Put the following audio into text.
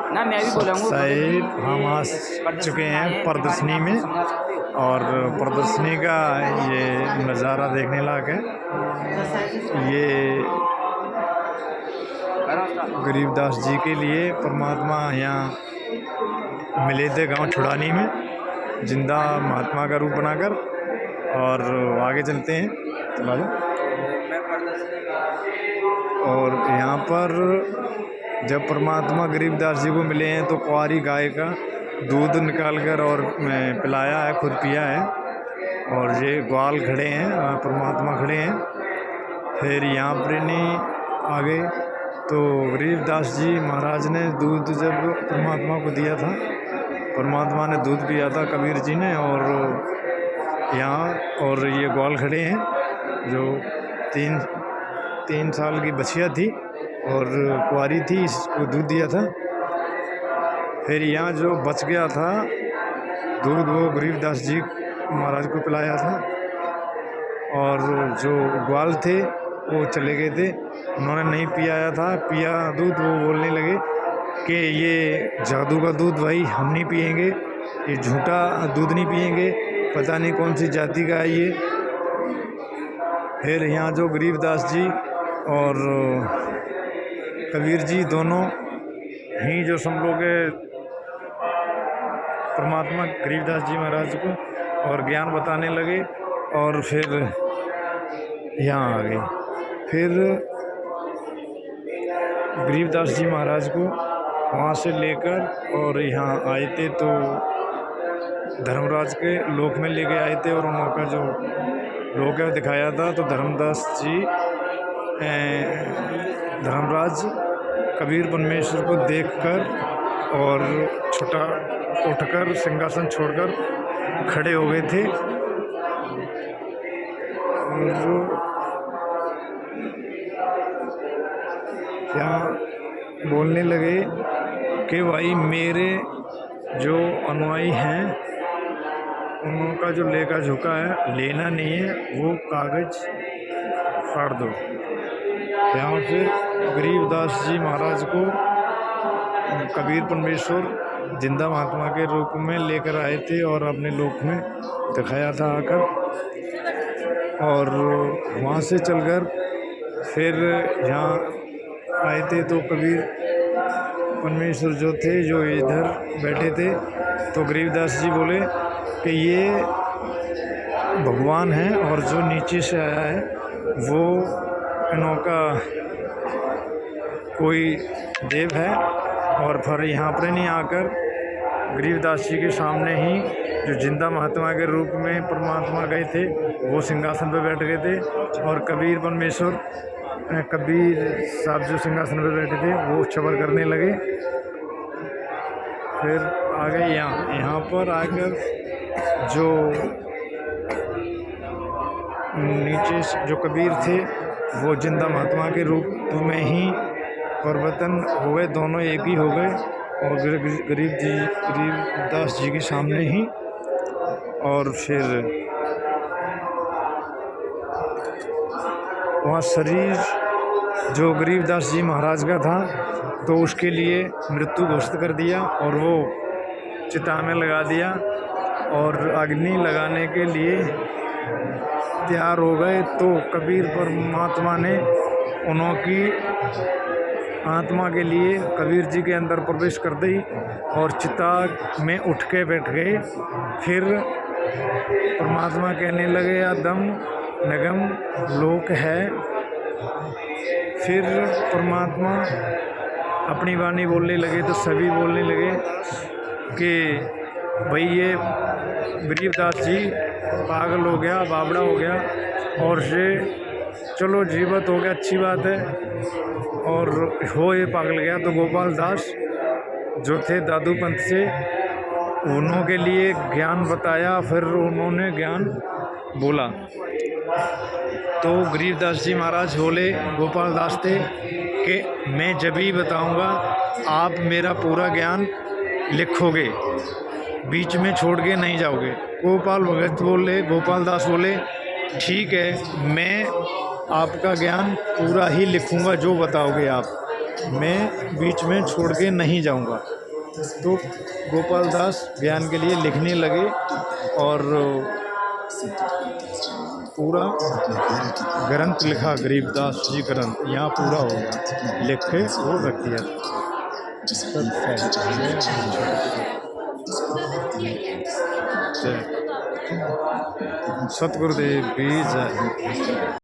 ना मैं भी बोलूँगा साहिब हम आ चुके हैं प्रदर्शनी में, और प्रदर्शनी का ये नज़ारा देखने लायक है। ये गरीबदास जी के लिए परमात्मा यहाँ मिले थे गांव छुड़ानी में, जिंदा महात्मा का रूप बनाकर। और आगे चलते हैं, चला जाओ। और यहाँ पर जब परमात्मा गरीबदास जी को मिले हैं तो कुंवारी गाय का दूध निकाल कर और पिलाया है, खुद पिया है। और ये ग्वाल खड़े हैं, परमात्मा खड़े हैं। फिर यहाँ पर नहीं आगे तो गरीबदास जी महाराज ने दूध जब परमात्मा को दिया था, परमात्मा ने दूध पिया था कबीर जी ने। और यहाँ और ये ग्वाल खड़े हैं जो तीन साल की बछिया थी और कुंवारी थी, इसको दूध दिया था। फिर यहाँ जो बच गया था दूध वो गरीबदास जी महाराज को पिलाया था। और जो ग्वाल थे वो चले गए थे, उन्होंने नहीं पिया दूध। वो बोलने लगे कि ये जादू का दूध भाई हम नहीं पिएंगे, ये झूठा दूध नहीं पिएंगे, पता नहीं कौन सी जाति का है ये। फिर यहाँ जो गरीबदास जी और कबीर जी दोनों ही जो समझोगे परमात्मा गरीबदास जी महाराज को और ज्ञान बताने लगे। और फिर यहाँ आ गए। फिर गरीबदास जी महाराज को वहाँ से लेकर और यहाँ आए थे तो धर्मराज के लोक में लेके आए थे। और उनका जो लोक है दिखाया था तो धर्मदास जी धर्मराज कबीर परमेश्वर को देखकर और छोटा उठकर सिंहासन छोड़कर खड़े हो गए थे। और यहाँ बोलने लगे कि भाई मेरे जो अनुयायी हैं उनका जो लेखा झोंका है लेना नहीं है, वो कागज फाड़ दो। यहाँ फिर गरीबदास जी महाराज को कबीर परमेश्वर जिंदा महात्मा के रूप में लेकर आए थे और अपने लोक में दिखाया था आकर। और वहाँ से चलकर फिर यहाँ आए थे तो कबीर परमेश्वर जो थे जो इधर बैठे थे तो गरीबदास जी बोले कि ये भगवान हैं और जो नीचे से आया है वो इनका कोई देव है। और फिर यहाँ पर नहीं आकर गरीबदास जी के सामने ही जो जिंदा महात्मा के रूप में परमात्मा गए थे वो सिंहासन पर बैठ गए थे। और कबीर परमेश्वर कबीर साहब जो सिंहासन पर बैठे थे वो छबर करने लगे। फिर आ गए यहाँ पर आकर जो नीचे जो कबीर थे वो जिंदा महात्मा के रूप में ही परिवर्तन हुए, दोनों एक ही हो गए और गरीबदास जी के सामने ही। और फिर वहाँ शरीर जो गरीबदास जी महाराज का था तो उसके लिए मृत्यु घोषित कर दिया और वो चिता में लगा दिया। और अग्नि लगाने के लिए तैयार हो गए तो कबीर परमात्मा ने उनकी आत्मा के लिए कबीर जी के अंदर प्रवेश कर दी और चिता में उठ के बैठ गए। फिर परमात्मा कहने लगे अदम नगम लोक है। फिर परमात्मा अपनी वाणी बोलने लगे तो सभी बोलने लगे कि भाई ये गरीबदास जी पागल हो गया, बावड़ा हो गया और ये चलो जीवित हो गया, अच्छी बात है। और हो ये पागल गया तो गोपाल दास जो थे दादू पंथ से उन्हों के लिए ज्ञान बताया। फिर उन्होंने ज्ञान बोला तो गरीबदास जी महाराज बोले गोपाल दास थे कि मैं जब ही बताऊंगा आप मेरा पूरा ज्ञान लिखोगे, बीच में छोड़ के नहीं जाओगे। गोपाल दास बोले ठीक है, मैं आपका ज्ञान पूरा ही लिखूंगा जो बताओगे आप। मैं बीच में छोड़ के नहीं जाऊंगा। तो गोपाल दास ज्ञान के लिए लिखने लगे और पूरा ग्रंथ लिखा, गरीबदास जी ग्रंथ यहाँ पूरा हो गया, लिख के वो रख दिया। सतगुरुदेव की जय।